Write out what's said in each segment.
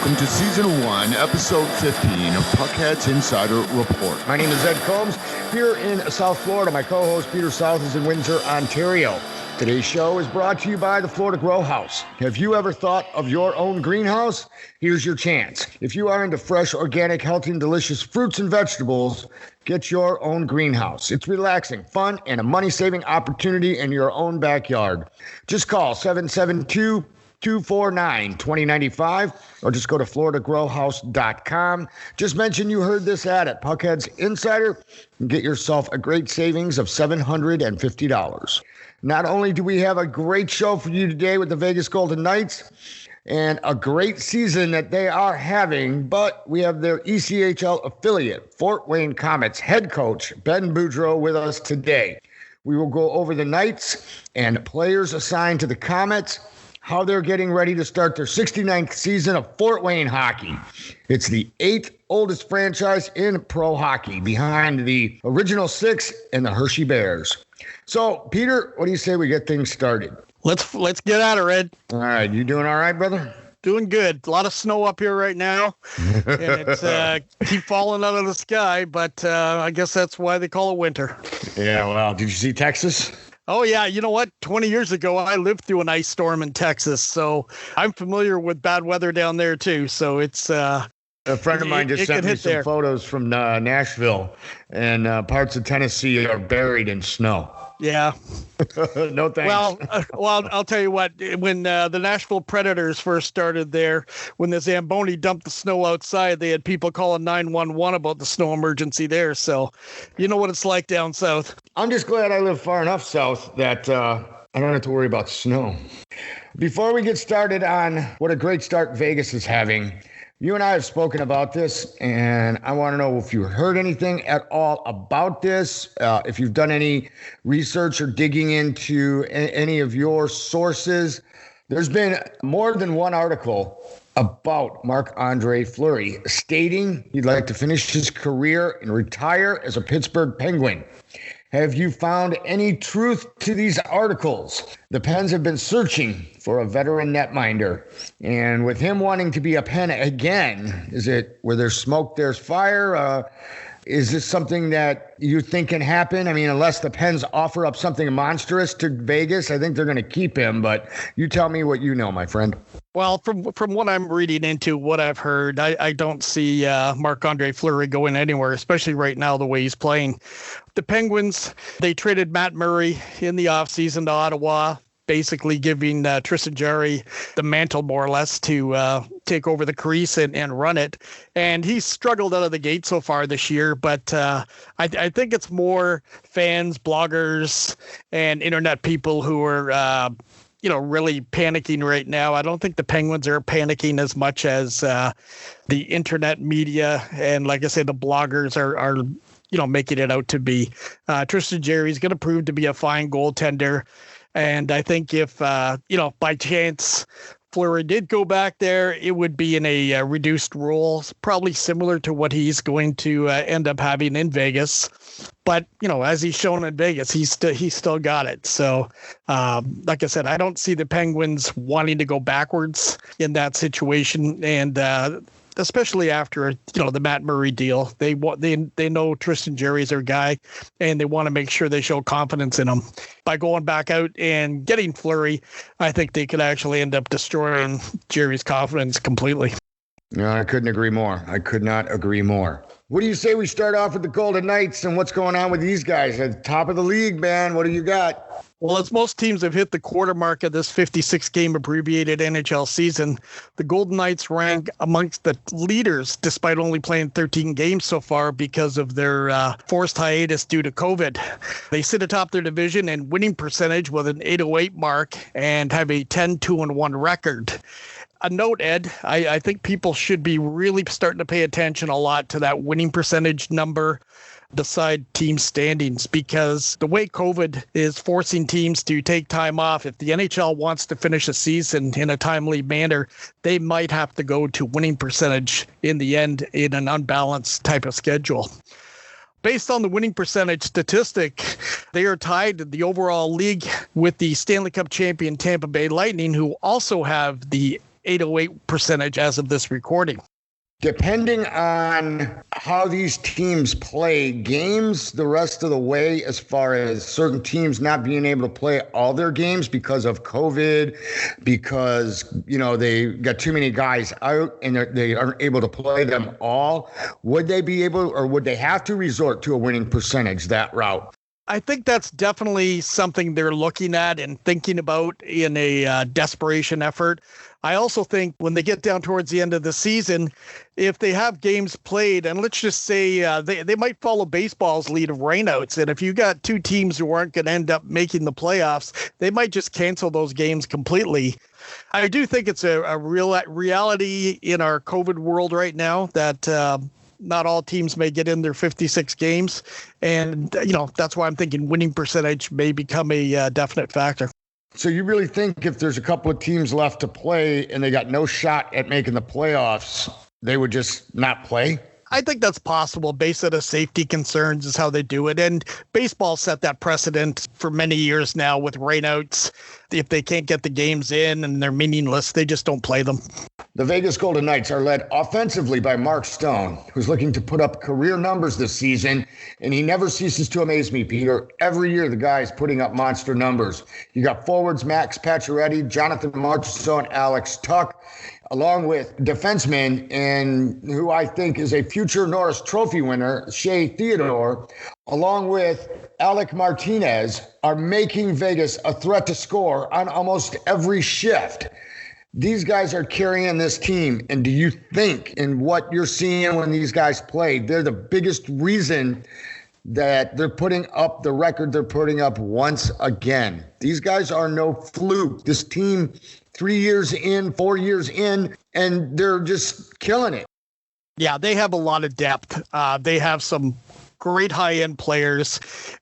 welcome to Season 1, Episode 15 of PuckHeads Insider Report. My name is Ed Combs, here in South Florida. My co-host Peter South is in Windsor, Ontario. Today's show is brought to you by the Florida Grow House. Have you ever thought of your own greenhouse? Here's your chance. If you are into fresh, organic, healthy, and delicious fruits and vegetables, get your own greenhouse. It's relaxing, fun, and a money-saving opportunity in your own backyard. Just call 772-249-2095 or just go to floridagrowhouse.com. Just mention you heard this ad at PuckHeads Insider and get yourself a great savings of $750. Not only do we have a great show for you today with the Vegas Golden Knights and a great season that they are having, but we have their ECHL affiliate, Fort Wayne Komets head coach Ben Boudreau, with us today. We will go over the Knights and players assigned to the Komets, how they're getting ready to start their 69th season of Fort Wayne hockey. It's the 8th oldest franchise in pro hockey, behind the original 6 and the Hershey Bears. So, Peter, what do you say we get things started? Let's get at it, Ed. All right, you doing all right, brother? Doing good. A lot of snow up here right now, and it's keep falling out of the sky, but I guess that's why they call it winter. Yeah, well, did you see Texas? Oh, yeah. You know what? 20 years ago, I lived through an ice storm in Texas, so I'm familiar with bad weather down there, too. So it's... a friend of mine just sent me some photos from Nashville, and parts of Tennessee are buried in snow. Yeah. No thanks. Well, I'll tell you what. When the Nashville Predators first started there, when the Zamboni dumped the snow outside, they had people calling 911 about the snow emergency there. So, you know what it's like down south. I'm just glad I live far enough south that I don't have to worry about snow. Before we get started on what a great start Vegas is having, you and I have spoken about this, and I want to know if you heard anything at all about this, if you've done any research or digging into any of your sources. There's been more than one article about Marc-Andre Fleury stating he'd like to finish his career and retire as a Pittsburgh Penguin. Have you found any truth to these articles? The Pens have been searching for a veteran netminder. And with him wanting to be a Pen again, is it where there's smoke, there's fire? Is this something that you think can happen? I mean, unless the Pens offer up something monstrous to Vegas, I think they're going to keep him. But you tell me what you know, my friend. Well, from what I'm reading into, what I've heard, I don't see Marc-Andre Fleury going anywhere, especially right now the way he's playing. The Penguins, they traded Matt Murray in the offseason to Ottawa, basically giving Tristan Jarry the mantle, more or less, to take over the crease and run it. And he's struggled out of the gate so far this year, but I think it's more fans, bloggers, and internet people who are really panicking right now. I don't think the Penguins are panicking as much as the internet media and, like I said, the bloggers are making it out to be. Tristan Jarry is going to prove to be a fine goaltender. And I think if, by chance Fleury did go back there, it would be in a reduced role, probably similar to what he's going to end up having in Vegas. But, as he's shown in Vegas, he's still got it. So, like I said, I don't see the Penguins wanting to go backwards in that situation. And especially after, the Matt Murray deal, they know Tristan Jarry is their guy, and they want to make sure they show confidence in him. By going back out and getting Fleury, I think they could actually end up destroying Jerry's confidence completely. No, I couldn't agree more. I could not agree more. What do you say we start off with the Golden Knights and what's going on with these guys at the top of the league, man? What do you got? Well, as most teams have hit the quarter mark of this 56-game abbreviated NHL season, the Golden Knights rank amongst the leaders despite only playing 13 games so far because of their forced hiatus due to COVID. They sit atop their division in winning percentage with an 808 mark and have a 10-2-1 record. A note, Ed, I think people should be really starting to pay attention a lot to that winning percentage number beside team standings, because the way COVID is forcing teams to take time off, if the NHL wants to finish a season in a timely manner, they might have to go to winning percentage in the end in an unbalanced type of schedule. Based on the winning percentage statistic, they are tied in the overall league with the Stanley Cup champion Tampa Bay Lightning, who also have the .808 percentage as of this recording. Depending on how these teams play games the rest of the way, as far as certain teams not being able to play all their games because of COVID, because, they got too many guys out and they aren't able to play them all, would they be able, or would they have to resort to a winning percentage that route? I think that's definitely something they're looking at and thinking about in a desperation effort. I also think when they get down towards the end of the season, if they have games played, and let's just say they might follow baseball's lead of rainouts, and if you got two teams who aren't going to end up making the playoffs, they might just cancel those games completely. I do think it's a real reality in our COVID world right now that not all teams may get in their 56 games. And, that's why I'm thinking winning percentage may become a definite factor. So you really think if there's a couple of teams left to play and they got no shot at making the playoffs, they would just not play? I think that's possible based on safety concerns is how they do it. And baseball set that precedent for many years now with rainouts. If they can't get the games in and they're meaningless, they just don't play them. The Vegas Golden Knights are led offensively by Mark Stone, who's looking to put up career numbers this season, and he never ceases to amaze me, Peter. Every year, the guy is putting up monster numbers. You got forwards Max Pacioretty, Jonathan Marchessault, Alex Tuch, along with defensemen, and who I think is a future Norris Trophy winner, Shea Theodore, along with Alec Martinez, are making Vegas a threat to score on almost every shift. These guys are carrying this team. And do you think in what you're seeing when these guys play, they're the biggest reason that they're putting up the record they're putting up once again? These guys are no fluke. This team, 3 years in, 4 years in, and they're just killing it. Yeah, they have a lot of depth. They have some great high-end players.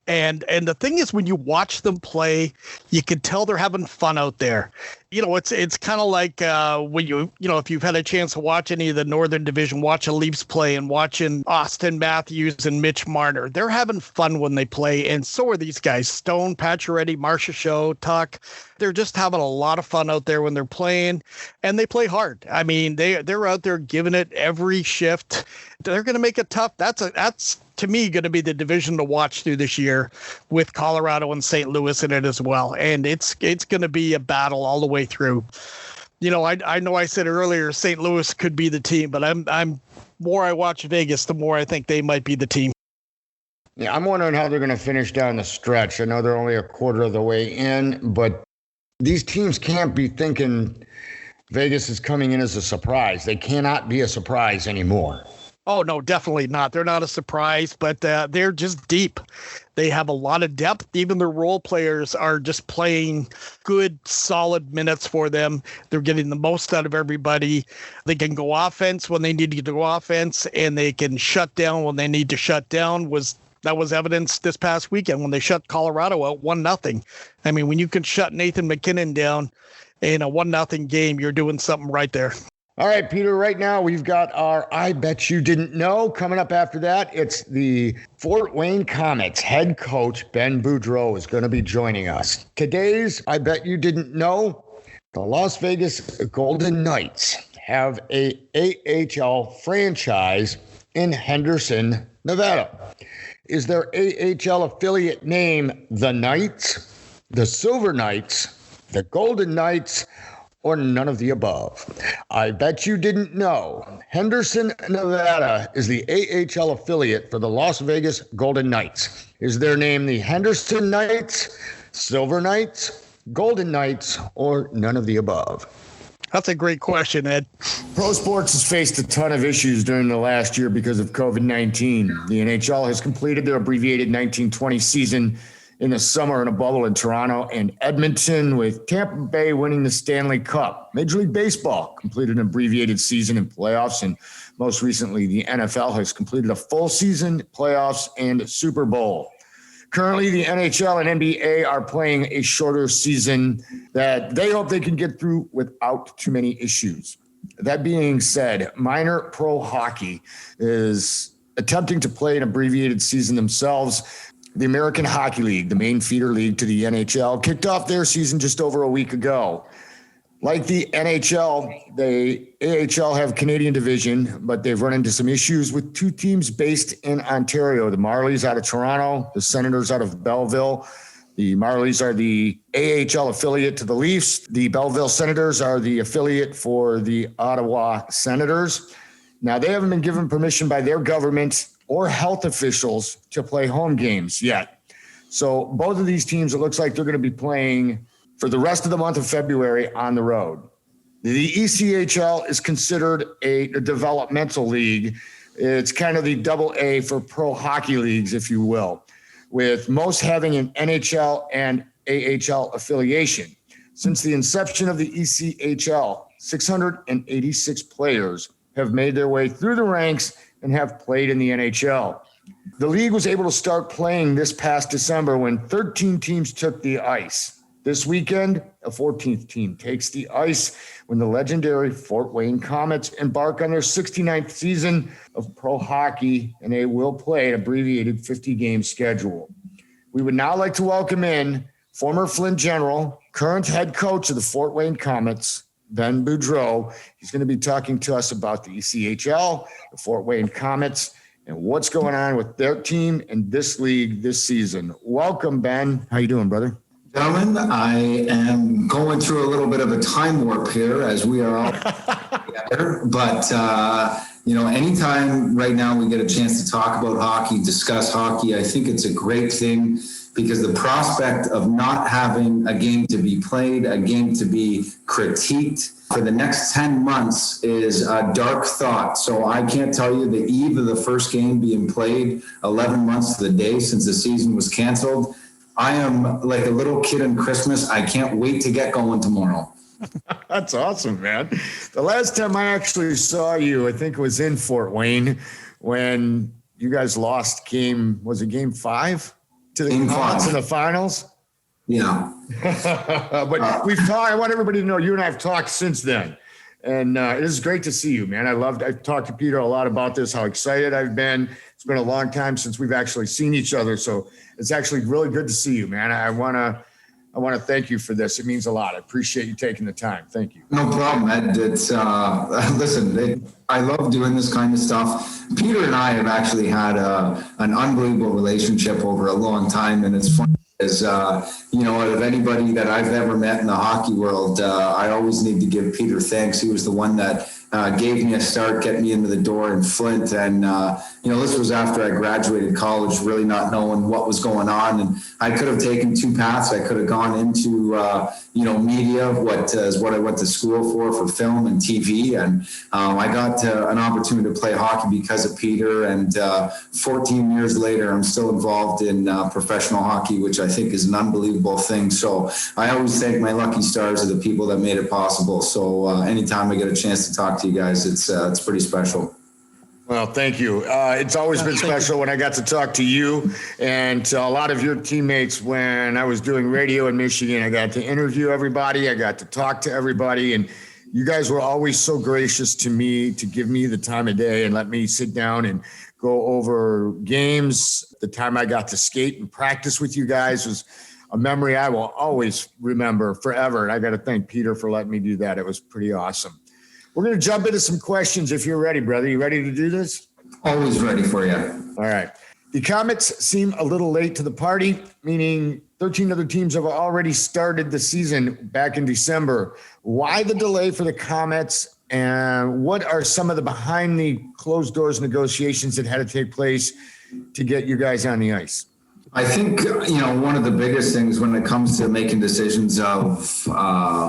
And the thing is, when you watch them play, you can tell they're having fun out there. It's kind of like when if you've had a chance to watch any of the Northern Division, watch a Leafs play and watching Austin Matthews and Mitch Marner. They're having fun when they play, and so are these guys. Stone, Pacioretty, Marchessault, Tuch. They're just having a lot of fun out there when they're playing, and they play hard. I mean, they're out there giving it every shift. They're going to make it tough. That's to me going to be the division to watch through this year, with Colorado and St. Louis in it as well. And it's going to be a battle all the way through. I know I said earlier St. Louis could be the team, but I'm more I watch Vegas, the more I think they might be the team. Yeah, I'm wondering how they're going to finish down the stretch. I know they're only a quarter of the way in, but these teams can't be thinking Vegas is coming in as a surprise. They cannot be a surprise anymore. Oh, no, definitely not. They're not a surprise, but they're just deep. They have a lot of depth. Even their role players are just playing good, solid minutes for them. They're getting the most out of everybody. They can go offense when they need to go offense, and they can shut down when they need to shut down. That was evidenced this past weekend when they shut Colorado out 1-0. I mean, when you can shut Nathan McKinnon down in a 1-0 game, you're doing something right there. All right, Peter, right now we've got our I Bet You Didn't Know. Coming up after that, it's the Fort Wayne Komets head coach, Ben Boudreau, is going to be joining us. Today's I Bet You Didn't Know, the Las Vegas Golden Knights have a AHL franchise in Henderson, Nevada. Is their AHL affiliate name the Knights, the Silver Knights, the Golden Knights, or none of the above? I bet you didn't know. Henderson, Nevada is the AHL affiliate for the Las Vegas Golden Knights. Is their name the Henderson Knights, Silver Knights, Golden Knights, or none of the above? That's a great question, Ed. Pro sports has faced a ton of issues during the last year because of COVID-19. The NHL has completed their abbreviated 1920 season in the summer in a bubble in Toronto and Edmonton, with Tampa Bay winning the Stanley Cup. Major League Baseball completed an abbreviated season and playoffs, and most recently, the NFL has completed a full season, playoffs, and Super Bowl. Currently, the NHL and NBA are playing a shorter season that they hope they can get through without too many issues. That being said, minor pro hockey is attempting to play an abbreviated season themselves. The American Hockey League, the main feeder league to the NHL, kicked off their season just over a week ago. Like the NHL, the AHL have Canadian division, but they've run into some issues with two teams based in Ontario. The Marlies out of Toronto, the Senators out of Belleville. The Marlies are the AHL affiliate to the Leafs. The Belleville Senators are the affiliate for the Ottawa Senators. Now, they haven't been given permission by their government or health officials to play home games yet. So both of these teams, it looks like they're going to be playing for the rest of the month of February on the road. The ECHL is considered a developmental league. It's kind of the double A for pro hockey leagues, if you will, with most having an NHL and AHL affiliation. Since the inception of the ECHL, 686 players have made their way through the ranks and have played in the NHL. The league was able to start playing this past December when 13 teams took the ice. This weekend, a 14th team takes the ice when the legendary Fort Wayne Comets embark on their 69th season of pro hockey, and they will play an abbreviated 50-game schedule. We would now like to welcome in former Flint General, current head coach of the Fort Wayne Comets, Ben Boudreau. He's going to be talking to us about the ECHL, the Fort Wayne Comets, and what's going on with their team and this league this season. Welcome, Ben. How you doing, brother? Gentlemen, I am going through a little bit of a time warp here as we are all together. But, anytime right now we get a chance to talk about hockey, discuss hockey, I think it's a great thing because the prospect of not having a game to be played, a game to be critiqued for the next 10 months is a dark thought. So I can't tell you the eve of the first game being played 11 months to the day since the season was canceled. I am like a little kid on Christmas. I can't wait to get going tomorrow. That's awesome, man. The last time I actually saw you, I think it was in Fort Wayne when you guys lost game 5 to the Comets in the finals? Yeah. But we've talked, I want everybody to know you and I have talked since then. And it is great to see you, man. I've talked to Peter a lot about this, how excited I've been. It's been a long time since we've actually seen each other. So it's actually really good to see you, man. I want to thank you for this. It means a lot. I appreciate you taking the time. Thank you. No problem, Ed. It's listen, I love doing this kind of stuff. Peter and I have actually had an unbelievable relationship over a long time, and it's funny. Out of anybody that I've ever met in the hockey world, I always need to give Peter thanks. He was the one that gave me a start, get me into the door in Flint. And, this was after I graduated college, really not knowing what was going on. And I could have taken two paths. I could have gone into, media, what I went to school for film and TV. And I got an opportunity to play hockey because of Peter. And 14 years later, I'm still involved in professional hockey, which I think is an unbelievable thing. So I always thank my lucky stars of the people that made it possible. So anytime I get a chance to talk to you guys, it's pretty special. Well, thank you. It's always been special when I got to talk to you and to a lot of your teammates when I was doing radio in Michigan. I got to interview everybody. I got to talk to everybody. And you guys were always so gracious to me to give me the time of day and let me sit down and go over games. The time I got to skate and practice with you guys was a memory I will always remember forever. And I got to thank Peter for letting me do that. It was pretty awesome. We're going to jump into some questions if you're ready, brother. You ready to do this? Always ready for you. All right. The Comets seem a little late to the party, meaning 13 other teams have already started the season back in December. Why the delay for the Comets, and what are some of the behind the closed doors negotiations that had to take place to get you guys on the ice? I think, one of the biggest things when it comes to making decisions of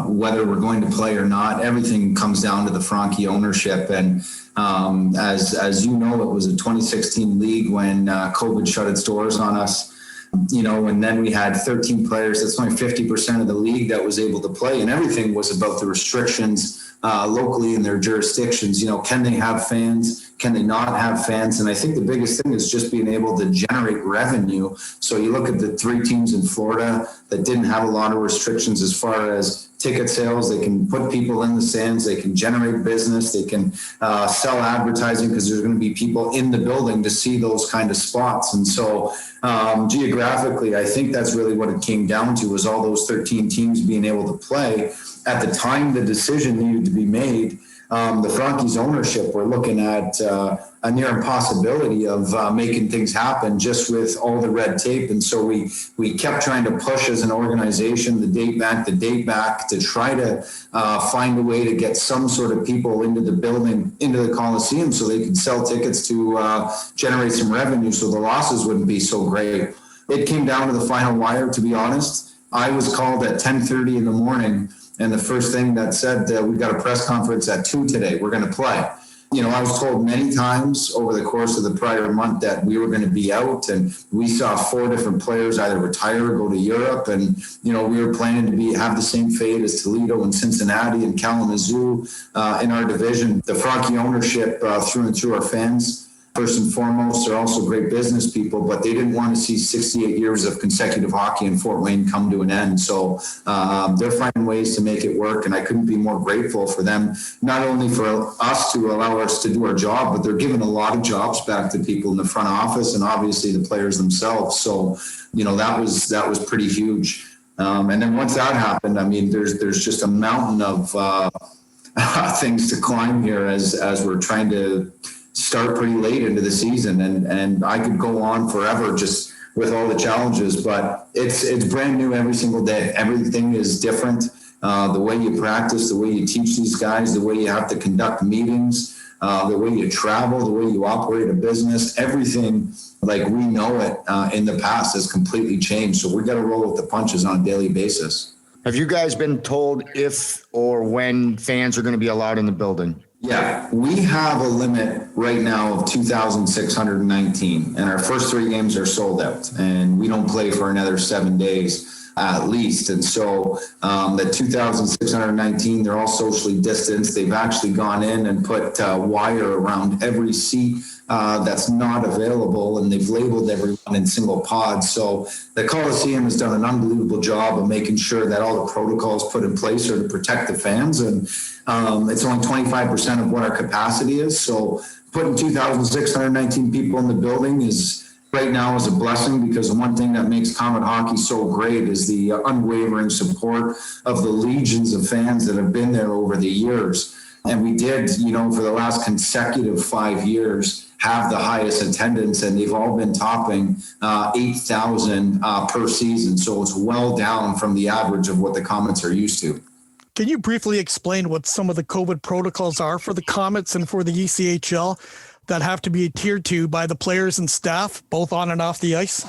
whether we're going to play or not, everything comes down to the Franke ownership. And as you know, it was a 2016 league when COVID shut its doors on us. And then we had 13 players. That's only 50% of the league that was able to play. And everything was about the restrictions locally in their jurisdictions. Can they have fans? Can they not have fans? And I think the biggest thing is just being able to generate revenue. So you look at the 3 teams in Florida that didn't have a lot of restrictions as far as ticket sales. They can put people in the stands. They can generate business. They can sell advertising because there's going to be people in the building to see those kind of spots. And so geographically, I think that's really what it came down to, was all those 13 teams being able to play. At the time the decision needed to be made, the Frankies ownership were looking at a near impossibility of making things happen just with all the red tape. And so we kept trying to push as an organization the date back to try to find a way to get some sort of people into the building, into the Coliseum, so they could sell tickets to generate some revenue so the losses wouldn't be so great. It came down to the final wire, to be honest. I was called at 10:30 in the morning, and the first thing that said, we've got a press conference at 2 today, we're going to play. You know, I was told many times over the course of the prior month that we were going to be out, and we saw 4 different players either retire or go to Europe. And, you know, we were planning to have the same fate as Toledo and Cincinnati and Kalamazoo in our division. The Frankie ownership through and through our fans, first and foremost, they're also great business people, but they didn't want to see 68 years of consecutive hockey in Fort Wayne come to an end. So they're finding ways to make it work, and I couldn't be more grateful for them, not only for us to allow us to do our job, but they're giving a lot of jobs back to people in the front office and obviously the players themselves. So, you know, that was pretty huge. And then once that happened, I mean, there's just a mountain of things to climb here as we're trying to start pretty late into the season, and I could go on forever just with all the challenges, but it's brand new every single day. Everything is different. The way you practice, the way you teach these guys, the way you have to conduct meetings, the way you travel, the way you operate a business, everything like we know it in the past has completely changed. So we got to roll with the punches on a daily basis. Have you guys been told if or when fans are going to be allowed in the building? Yeah, we have a limit right now of 2,619, and our first 3 games are sold out, and we don't play for another 7 days at least. And so the 2,619, they're all socially distanced. They've actually gone in and put wire around every seat that's not available, and they've labeled everyone in single pods. So the Coliseum has done an unbelievable job of making sure that all the protocols put in place are to protect the fans, and it's only 25% of what our capacity is. So putting 2,619 people in the building right now is a blessing, because the one thing that makes Comet Hockey so great is the unwavering support of the legions of fans that have been there over the years. And we did, you know, for the last consecutive 5 years, have the highest attendance, and they've all been topping 8,000 per season. So it's well down from the average of what the Comets are used to. Can you briefly explain what some of the COVID protocols are for the Comets and for the ECHL that have to be adhered to by the players and staff, both on and off the ice?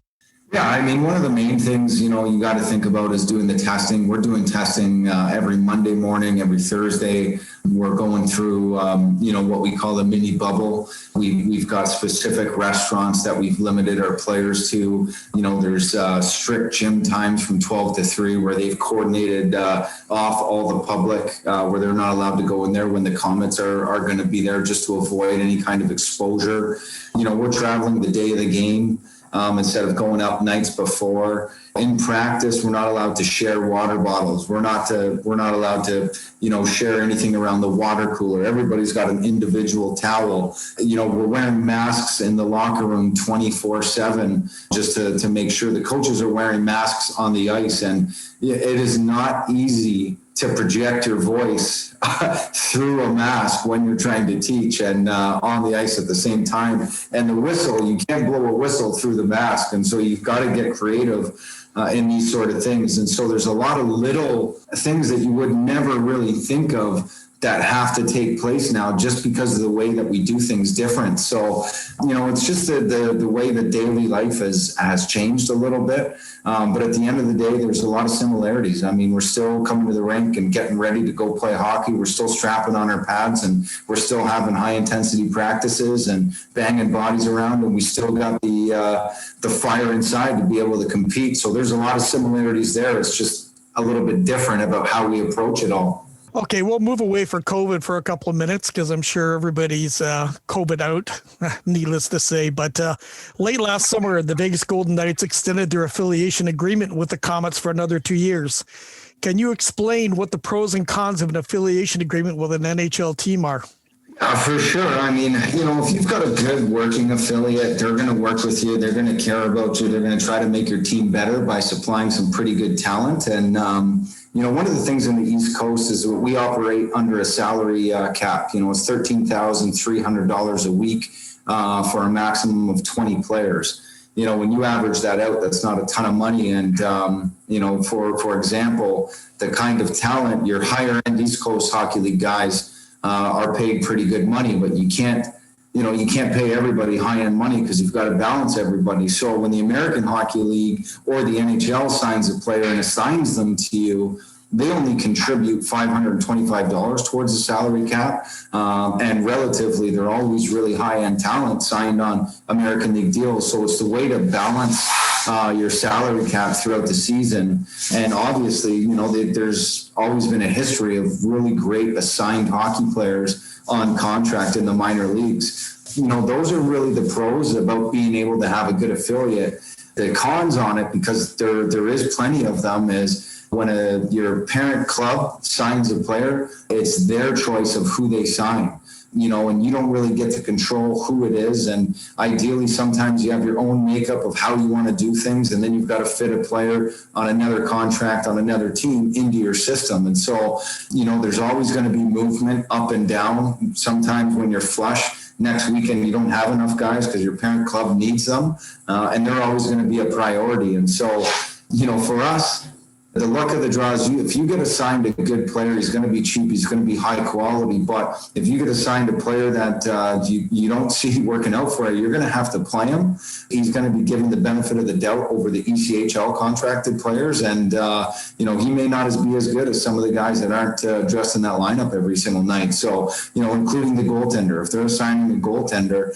Yeah, I mean, one of the main things, you know, you got to think about is doing the testing. We're doing testing every Monday morning, every Thursday. We're going through, you know, what we call the mini bubble. We've got specific restaurants that we've limited our players to. You know, there's strict gym times from 12 to 3 where they've coordinated off all the public where they're not allowed to go in there when the Comets are going to be there, just to avoid any kind of exposure. You know, we're traveling the day of the game. Instead of going up nights before. In practice, we're not allowed to share water bottles. We're not allowed to, you know, share anything around the water cooler. Everybody's got an individual towel. You know, we're wearing masks in the locker room 24/7 just to make sure the coaches are wearing masks on the ice. And it is not easy to project your voice through a mask when you're trying to teach and on the ice at the same time. And the whistle, you can't blow a whistle through the mask. And so you've got to get creative in these sort of things. And so there's a lot of little things that you would never really think of that have to take place now just because of the way that we do things different. So, you know, it's just the way that daily life has changed a little bit. But at the end of the day, there's a lot of similarities. I mean, we're still coming to the rink and getting ready to go play hockey. We're still strapping on our pads, and we're still having high intensity practices and banging bodies around, and we still got the fire inside to be able to compete. So there's a lot of similarities there. It's just a little bit different about how we approach it all. Okay, we'll move away from COVID for a couple of minutes because I'm sure everybody's COVID out, needless to say. But late last summer, the Vegas Golden Knights extended their affiliation agreement with the Comets for another 2 years. Can you explain what the pros and cons of an affiliation agreement with an NHL team are? For sure. I mean, if you've got a good working affiliate, they're going to work with you. They're going to care about you. They're going to try to make your team better by supplying some pretty good talent. And, one of the things in the East Coast is we operate under a salary cap. It's $13,300 a week for a maximum of 20 players. When you average that out, that's not a ton of money. And, for example, the kind of talent, your higher end East Coast Hockey League guys are paid pretty good money, but you can't pay everybody high-end money because you've got to balance everybody. So when the American Hockey League or the NHL signs a player and assigns them to you, they only contribute $525 towards the salary cap. And relatively, they're always really high-end talent signed on American League deals. So it's the way to balance your salary cap throughout the season. And obviously, there's always been a history of really great assigned hockey players on contract in the minor leagues. Those are really the pros about being able to have a good affiliate. The cons on it, because there is plenty of them, is when your parent club signs a player, it's their choice of who they sign. And you don't really get to control who it is. And ideally, sometimes you have your own makeup of how you want to do things. And then you've got to fit a player on another contract on another team into your system. And so, there's always going to be movement up and down. Sometimes when you're flush, next weekend you don't have enough guys because your parent club needs them. And they're always going to be a priority. And so, for us, the luck of the draw is if you get assigned a good player, he's going to be cheap, he's going to be high quality. But if you get assigned a player that you don't see working out for you, you're going to have to play him. He's going to be given the benefit of the doubt over the ECHL contracted players. And, he may not be as good as some of the guys that aren't dressed in that lineup every single night. So, including the goaltender. If they're assigning a goaltender,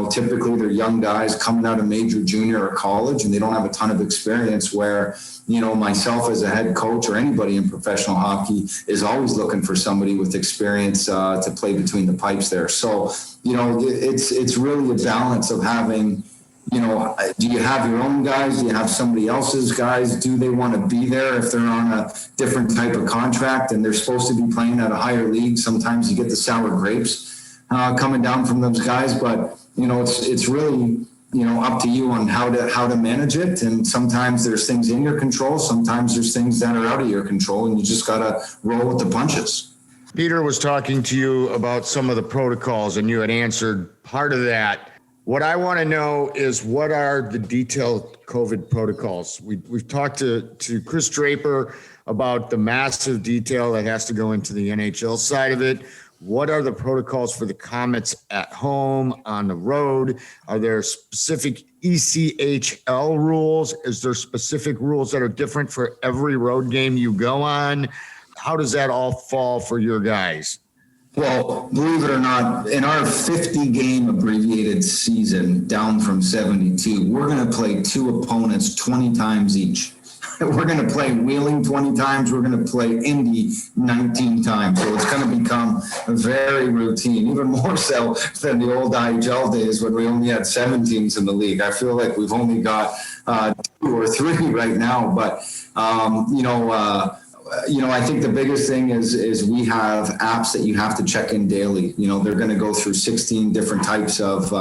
typically they're young guys coming out of major, junior, or college, and they don't have a ton of experience where, myself as a head coach or anybody in professional hockey is always looking for somebody with experience to play between the pipes there. So, it's really a balance of having, do you have your own guys? Do you have somebody else's guys? Do they want to be there if they're on a different type of contract and they're supposed to be playing at a higher league? Sometimes you get the sour grapes coming down from those guys, but, it's really, up to you on how to manage it. And sometimes there's things in your control. Sometimes there's things that are out of your control, and you just got to roll with the punches. Peter was talking to you about some of the protocols, and you had answered part of that. What I want to know is, what are the detailed COVID protocols? We've talked to Chris Draper about the massive detail that has to go into the NHL side of it. What are the protocols for the Comets at home, on the road? Are there specific ECHL rules? Is there specific rules that are different for every road game you go on? How does that all fall for your guys? Well, believe it or not, in our 50-game abbreviated season, down from 72, we're going to play two opponents 20 times each. We're going to play Wheeling 20 times. We're going to play Indy 19 times. So it's going to become very routine, even more so than the old IHL days when we only had 7 teams in the league. I feel like we've only got 2 or 3 right now. But, I think the biggest thing is we have apps that you have to check in daily. They're going to go through 16 different types of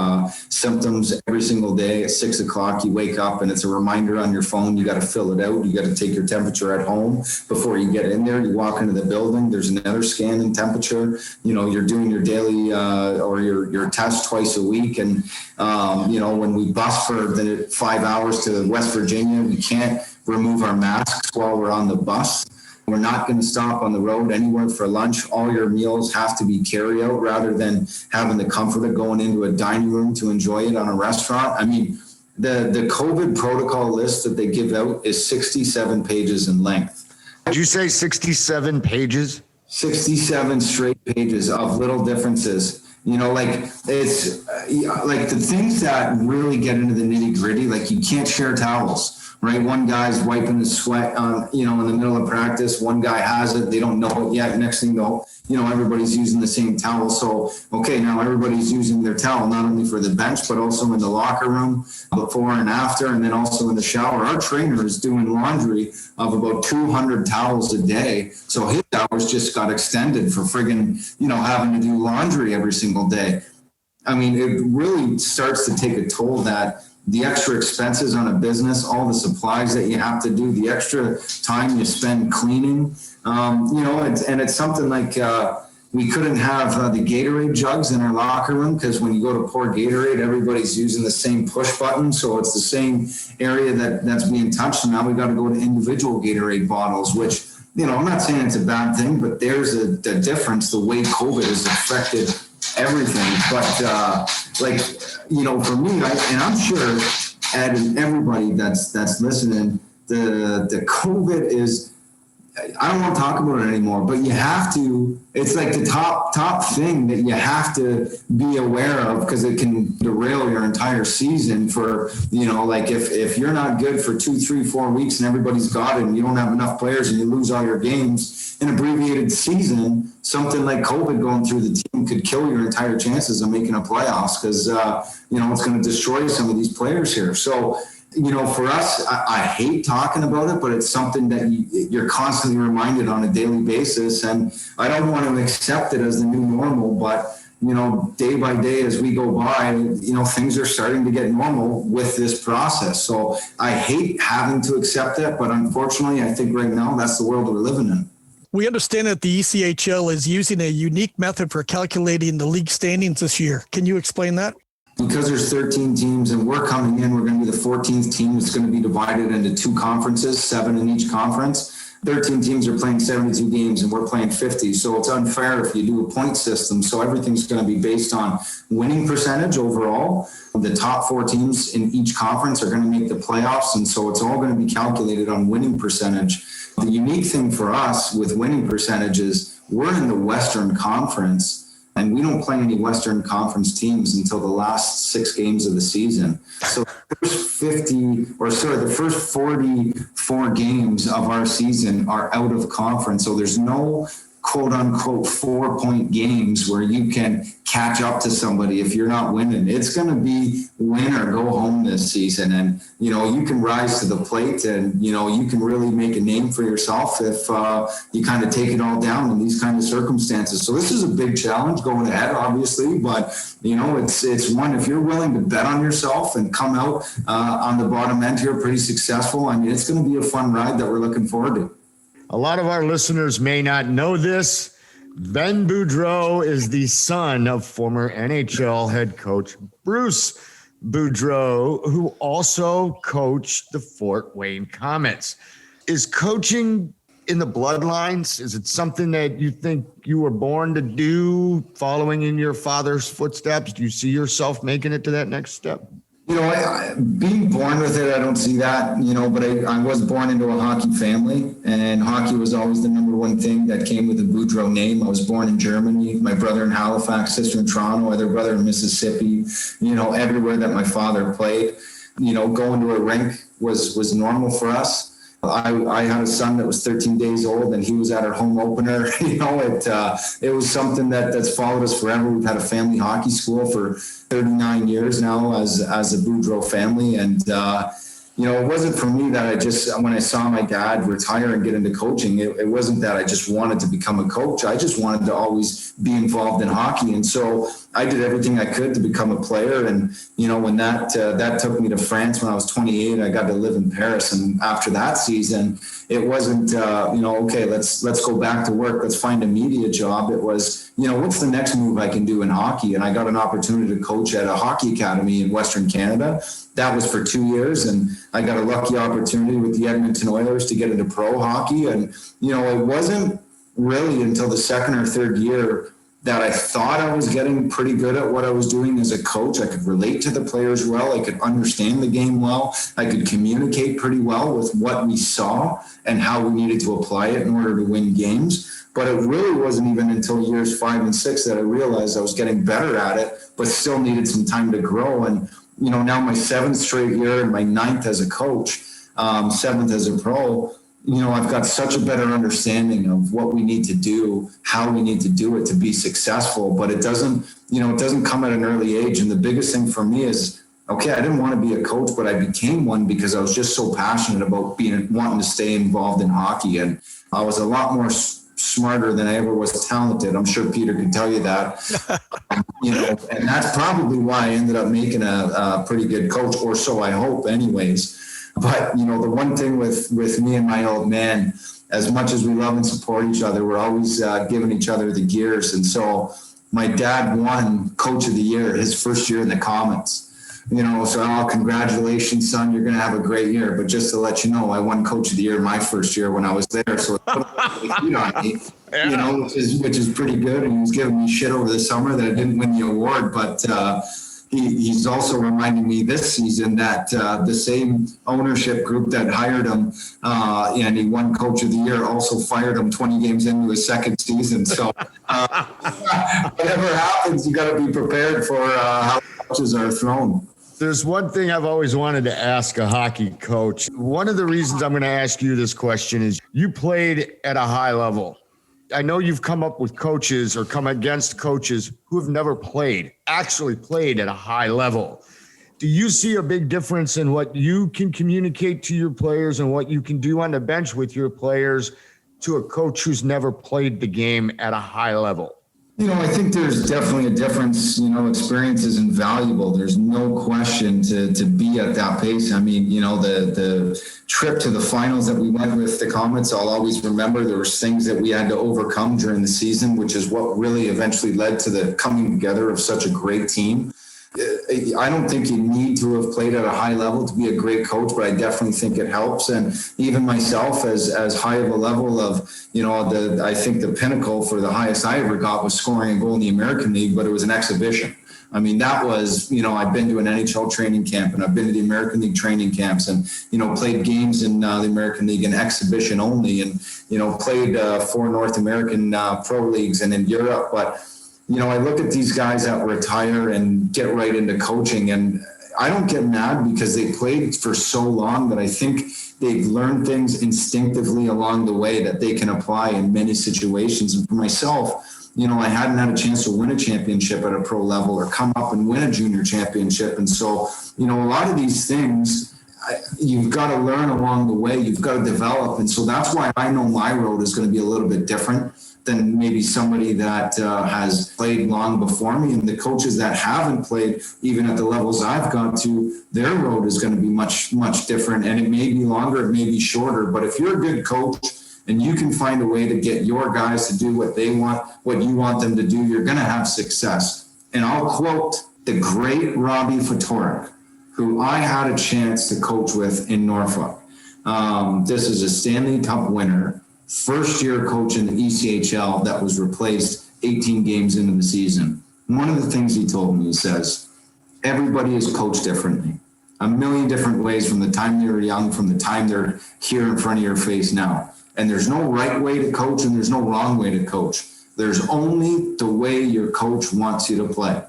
symptoms every single day. At 6 o'clock, you wake up and it's a reminder on your phone. You got to fill it out. You got to take your temperature at home before you get in there. You walk into the building. There's another scan and temperature. You're doing your daily or your test twice a week. And, when we bus for the 5 hours to West Virginia, we can't remove our masks while we're on the bus. We're not going to stop on the road anywhere for lunch. All your meals have to be carry out rather than having the comfort of going into a dining room to enjoy it on a restaurant. I mean, the COVID protocol list that they give out is 67 pages in length. Did you say 67 pages? 67 straight pages of little differences. It's like the things that really get into the nitty gritty, like you can't share towels. right? One guy's wiping his sweat in the middle of practice. One guy has it. They don't know it yet. Next thing everybody's using the same towel. So, okay, now everybody's using their towel, not only for the bench, but also in the locker room before and after, and then also in the shower. Our trainer is doing laundry of about 200 towels a day. So his hours just got extended for friggin', having to do laundry every single day. I mean, it really starts to take a toll that the extra expenses on a business, all the supplies that you have to do, the extra time you spend cleaning, and it's something like we couldn't have the Gatorade jugs in our locker room because when you go to pour Gatorade, everybody's using the same push button. So it's the same area that's being touched. And now we got to go to individual Gatorade bottles, which, I'm not saying it's a bad thing, but there's the difference, the way COVID has affected everything. But for me, and I'm sure Ed and everybody that's listening, the COVID is, I don't want to talk about it anymore, but you have to, it's like the top thing that you have to be aware of because it can derail your entire season for, if you're not good for 2, 3, 4 weeks and everybody's got it and you don't have enough players and you lose all your games, an abbreviated season, something like COVID going through the team could kill your entire chances of making a playoffs because, it's going to destroy some of these players here. So, for us, I hate talking about it, but it's something that you're constantly reminded on a daily basis. And I don't want to accept it as the new normal, but, day by day as we go by, things are starting to get normal with this process. So I hate having to accept it, but unfortunately, I think right now that's the world we're living in. We understand that the ECHL is using a unique method for calculating the league standings this year. Can you explain that? Because there's 13 teams and we're coming in, we're going to be the 14th team that's going to be divided into 2 conferences, 7 in each conference. 13 teams are playing 72 games and we're playing 50. So it's unfair if you do a point system. So everything's going to be based on winning percentage overall. The top 4 teams in each conference are going to make the playoffs. And so it's all going to be calculated on winning percentage. The unique thing for us with winning percentage is we're in the Western Conference. And we don't play any Western Conference teams until the last 6 games of the season. So the first 44 games of our season are out of conference. So there's no quote unquote 4-point games where you can catch up to somebody if you're not winning. It's going to be win or go home this season. And, you can rise to the plate and, you can really make a name for yourself if you kind of take it all down in these kind of circumstances. So this is a big challenge going ahead, obviously, but, it's one, if you're willing to bet on yourself and come out on the bottom end here pretty successful, I mean, it's going to be a fun ride that we're looking forward to. A lot of our listeners may not know this. Ben Boudreau is the son of former NHL head coach Bruce Boudreau, who also coached the Fort Wayne Comets. Is coaching in the bloodlines? Is it something that you think you were born to do, following in your father's footsteps? Do you see yourself making it to that next step? Being born with it, I don't see that, but I was born into a hockey family, and hockey was always the number one thing that came with the Boudreau name. I was born in Germany, my brother in Halifax, sister in Toronto, other brother in Mississippi, everywhere that my father played. Going to a rink was normal for us. I had a son that was 13 days old and he was at our home opener. It was something that's followed us forever. We've had a family hockey school for 39 years now as a Boudreau family. And, it wasn't for me that when I saw my dad retire and get into coaching, it wasn't that I just wanted to become a coach. I just wanted to always be involved in hockey. And so I did everything I could to become a player. And, when that took me to France when I was 28, I got to live in Paris. And after that season, it wasn't, okay, let's go back to work. Let's find a media job. It was, what's the next move I can do in hockey? And I got an opportunity to coach at a hockey academy in Western Canada. That was for 2 years. And I got a lucky opportunity with the Edmonton Oilers to get into pro hockey. And, it wasn't really until the second or third year that I thought I was getting pretty good at what I was doing as a coach. I could relate to the players well. I could understand the game well. I could communicate pretty well with what we saw and how we needed to apply it in order to win games. But it really wasn't even until years 5 and 6 that I realized I was getting better at it, but still needed some time to grow. And, now my 7th straight year and my 9th as a coach, seventh as a pro, I've got such a better understanding of what we need to do, how we need to do it to be successful. But it doesn't come at an early age. And the biggest thing for me is, okay, I didn't want to be a coach, but I became one because I was just so passionate about wanting to stay involved in hockey. And I was a lot more smarter than I ever was talented. I'm sure Peter could tell you that. And that's probably why I ended up making a pretty good coach, or so I hope anyways. But, the one thing with me and my old man, as much as we love and support each other, we're always giving each other the gears. And so my dad won Coach of the Year his first year in the Comets. So congratulations, son, you're going to have a great year. But just to let you know, I won Coach of the Year my first year when I was there. So it put a feet on me, which is pretty good. And he was giving me shit over the summer that I didn't win the award. But he's also reminding me this season that the same ownership group that hired him and he won Coach of the Year also fired him 20 games into his second season. So whatever happens, you got to be prepared for how coaches are thrown. There's one thing I've always wanted to ask a hockey coach. One of the reasons I'm going to ask you this question is you played at a high level. I know you've come up with coaches or come against coaches who have never actually played at a high level. Do you see a big difference in what you can communicate to your players and what you can do on the bench with your players to a coach who's never played the game at a high level? I think there's definitely a difference. Experience is invaluable. There's no question to be at that pace. I mean, the trip to the finals that we went with the Comets, I'll always remember there was things that we had to overcome during the season, which is what really eventually led to the coming together of such a great team. I don't think you need to have played at a high level to be a great coach, but I definitely think it helps. And even myself, as high of a level of, I think the pinnacle for the highest I ever got was scoring a goal in the American League, but it was an exhibition. I mean, that was, I've been to an NHL training camp and I've been to the American League training camps and, played games in the American League in exhibition only and, played 4 North American pro leagues and in Europe. But I look at these guys that retire and get right into coaching, and I don't get mad because they played for so long that I think they've learned things instinctively along the way that they can apply in many situations. And for myself, I hadn't had a chance to win a championship at a pro level or come up and win a junior championship. And so, a lot of these things, you've got to learn along the way. You've got to develop. And so that's why I know my road is going to be a little bit different than maybe somebody that has played long before me. And the coaches that haven't played, even at the levels I've got to, their road is going to be much, much different. And it may be longer, it may be shorter. But if you're a good coach and you can find a way to get your guys to do what they want, what you want them to do, you're going to have success. And I'll quote the great Robbie Fatorik, who I had a chance to coach with in Norfolk. This is a Stanley Cup winner, first year coach in the ECHL that was replaced 18 games into the season. One of the things he told me, he says, everybody is coached differently, a million different ways from the time they were young, from the time they're here in front of your face now. And there's no right way to coach and there's no wrong way to coach. There's only the way your coach wants you to play.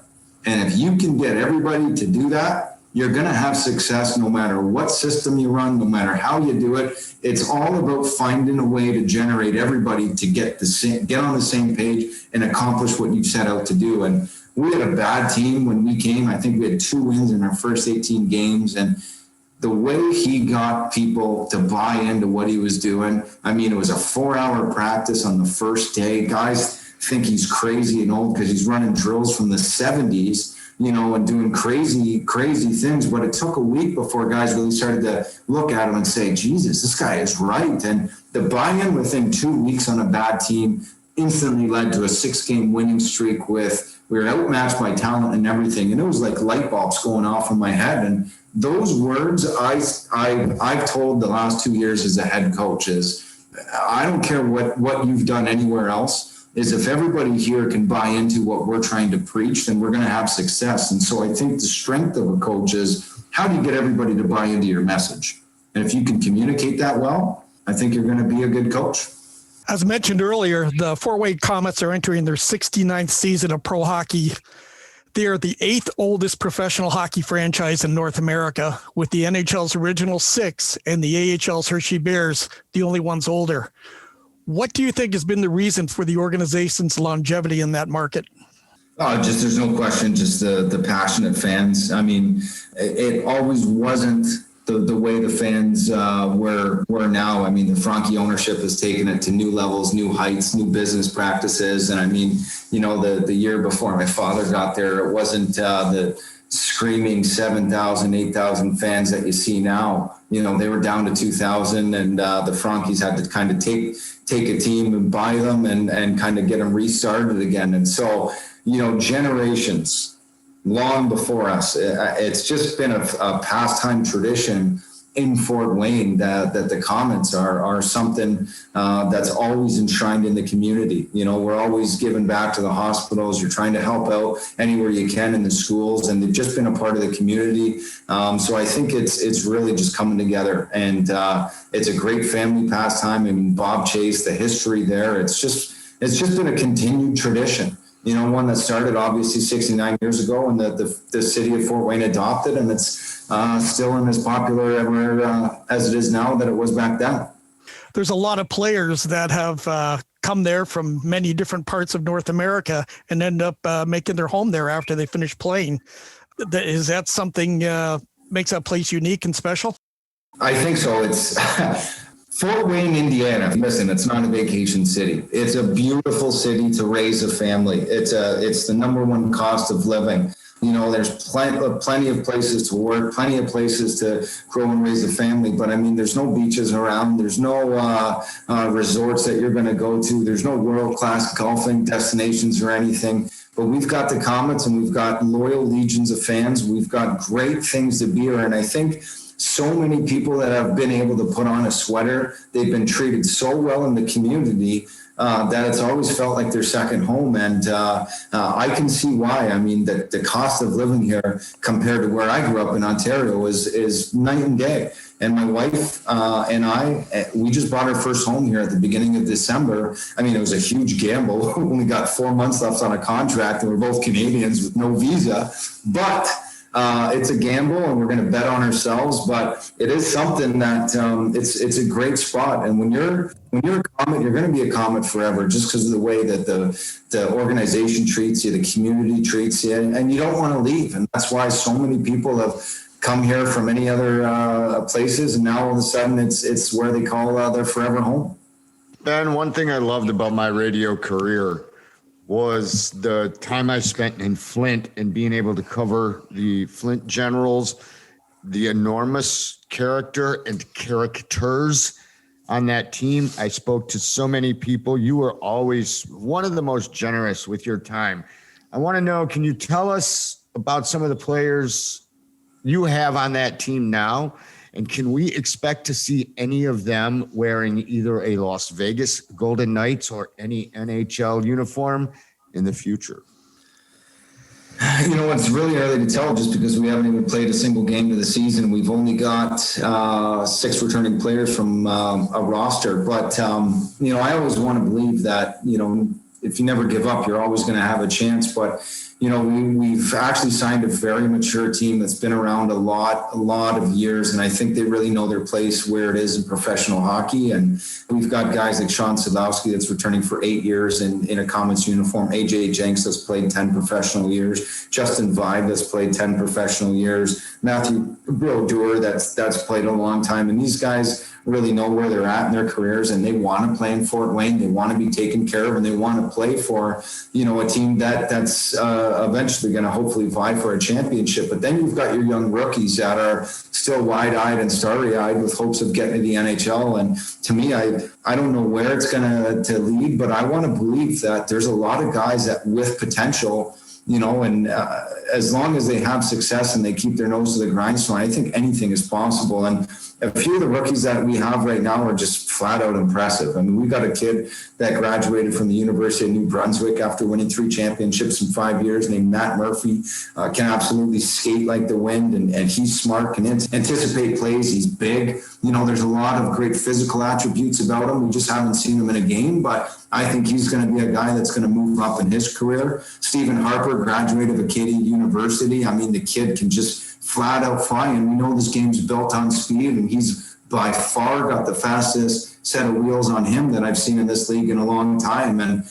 And if you can get everybody to do that, you're going to have success no matter what system you run, no matter how you do it. It's all about finding a way to generate everybody to get on the same page and accomplish what you set out to do. And we had a bad team when we came. I think we had 2 wins in our first 18 games. And the way he got people to buy into what he was doing, I mean, it was a 4-hour practice on the first day. Guys think he's crazy and old because he's running drills from the 70s. And doing crazy things. But it took a week before guys really started to look at him and say, Jesus, this guy is right. And the buy-in within 2 weeks on a bad team instantly led to a 6-game winning streak we were outmatched by talent and everything. And it was like light bulbs going off in my head. And those words I've told the last 2 years as a head coach is, I don't care what you've done anywhere else, is if everybody here can buy into what we're trying to preach, then we're going to have success. And so I think the strength of a coach is, how do you get everybody to buy into your message? And if you can communicate that well, I think you're going to be a good coach. As mentioned earlier, the Fort Wayne Comets are entering their 69th season of pro hockey. They are the 8th oldest professional hockey franchise in North America, with the NHL's original 6 and the AHL's Hershey Bears the only ones older. What do you think has been the reason for the organization's longevity in that market? Just there's no question, just the passionate fans. I mean, it always wasn't the way the fans were now. I mean, the Franke ownership has taken it to new levels, new heights, new business practices. And I mean, you know, the year before my father got there, it wasn't the screaming 7,000, 8,000 fans that you see now. You know, they were down to 2,000, and the Frankes had to kind of take a team and buy them and kind of get them restarted again. And so, you know, generations long before us, it's just been a pastime tradition in Fort Wayne that the Comets are something that's always enshrined in the community. You know, we're always giving back to the hospitals. You're trying to help out anywhere you can in the schools, and they've just been a part of the community. So I think it's really just coming together, and it's a great family pastime. I mean, Bob Chase, the history there, it's just been a continued tradition. You know, one that started obviously 69 years ago, and the city of Fort Wayne adopted, and it's still as popular as it is now that it was back then. There's a lot of players that have come there from many different parts of North America and end up making their home there after they finish playing. Is that something makes that place unique and special? I think so. It's Fort Wayne, Indiana. Listen, it's not a vacation city. It's a beautiful city to raise a family. It's the number one cost of living. You know, there's plenty of places to work, plenty of places to grow and raise a family. But I mean, there's no beaches around. There's no resorts that you're going to go to. There's no world-class golfing destinations or anything. But we've got the Comets, and we've got loyal legions of fans. We've got great things to be here. And I think so many people that have been able to put on a sweater, they've been treated so well in the community that it's always felt like their second home. And I can see why. I mean, the cost of living here compared to where I grew up in Ontario is night and day. And my wife and I, we just bought our first home here at the beginning of December. I mean, it was a huge gamble. We only got 4 months left on a contract, and we're both Canadians with no visa. But it's a gamble, and we're going to bet on ourselves, but it is something that it's a great spot. And when you're a Comet, you're going to be a Comet forever, just because of the way that the organization treats you, the community treats you, and you don't want to leave. And that's why so many people have come here from many other places, and now all of a sudden it's where they call their forever home. Ben, one thing I loved about my radio career was the time I spent in Flint and being able to cover the Flint Generals, the enormous character and characters on that team. I spoke to so many people. You were always one of the most generous with your time. I want to know, can you tell us about some of the players you have on that team now? And can we expect to see any of them wearing either a Las Vegas Golden Knights or any NHL uniform in the future? You know, it's really early to tell, just because we haven't even played a single game of the season. We've only got 6 returning players from a roster. But, you know, I always want to believe that, you know, if you never give up, you're always going to have a chance. But, you know, we've actually signed a very mature team that's been around a lot of years, and I think they really know their place where it is in professional hockey. And we've got guys like Sean Sadowski that's returning for 8 years in a Comets uniform, AJ Jenks that's played 10 professional years, Justin Vide that's played 10 professional years, Matthew Brodeur that's played a long time. And these guys really know where they're at in their careers, and they want to play in Fort Wayne. They want to be taken care of, and they want to play for, you know, a team that's eventually going to hopefully vie for a championship. But then you've got your young rookies that are still wide-eyed and starry-eyed with hopes of getting to the NHL. And to me, I don't know where it's going to lead, but I want to believe that there's a lot of guys that with potential, you know, and as long as they have success and they keep their nose to the grindstone, I think anything is possible. And a few of the rookies that we have right now are just flat out impressive. I mean, we've got a kid that graduated from the University of New Brunswick after winning 3 championships in 5 years, named Matt Murphy. Can absolutely skate like the wind, and he's smart, can anticipate plays. He's big. You know, there's a lot of great physical attributes about him. We just haven't seen him in a game, but I think he's going to be a guy that's going to move up in his career. Stephen Harper graduated of Acadia University. I mean, the kid can just flat out fly, and we know this game's built on speed, and he's by far got the fastest set of wheels on him that I've seen in this league in a long time. And,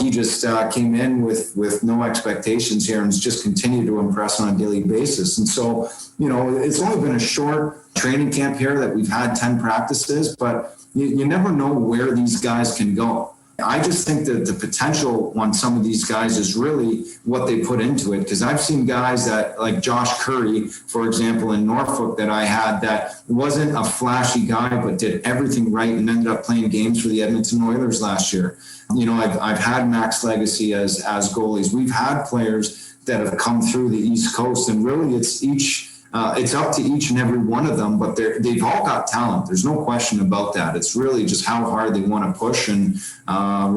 he just came in with no expectations here and has just continued to impress on a daily basis. And so, it's only been a short training camp here that we've had 10 practices, but you never know where these guys can go. I just think that the potential on some of these guys is really what they put into it. Because I've seen guys that, like Josh Curry, for example, in Norfolk that I had, that wasn't a flashy guy, but did everything right and ended up playing games for the Edmonton Oilers last year. I've had Max Legacy as goalies. We've had players that have come through the East Coast, and really it's up to each and every one of them, but they've all got talent. There's no question about that. It's really just how hard they want to push and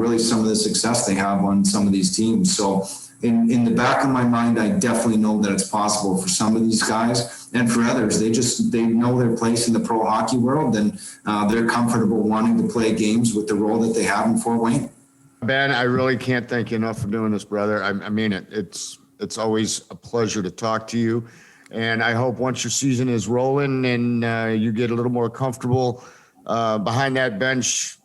really some of the success they have on some of these teams. So in the back of my mind, I definitely know that it's possible for some of these guys, and for others, they know their place in the pro hockey world, and they're comfortable wanting to play games with the role that they have in Fort Wayne. Ben, I really can't thank you enough for doing this, brother. I mean it. It's always a pleasure to talk to you. And I hope once your season is rolling and you get a little more comfortable behind that bench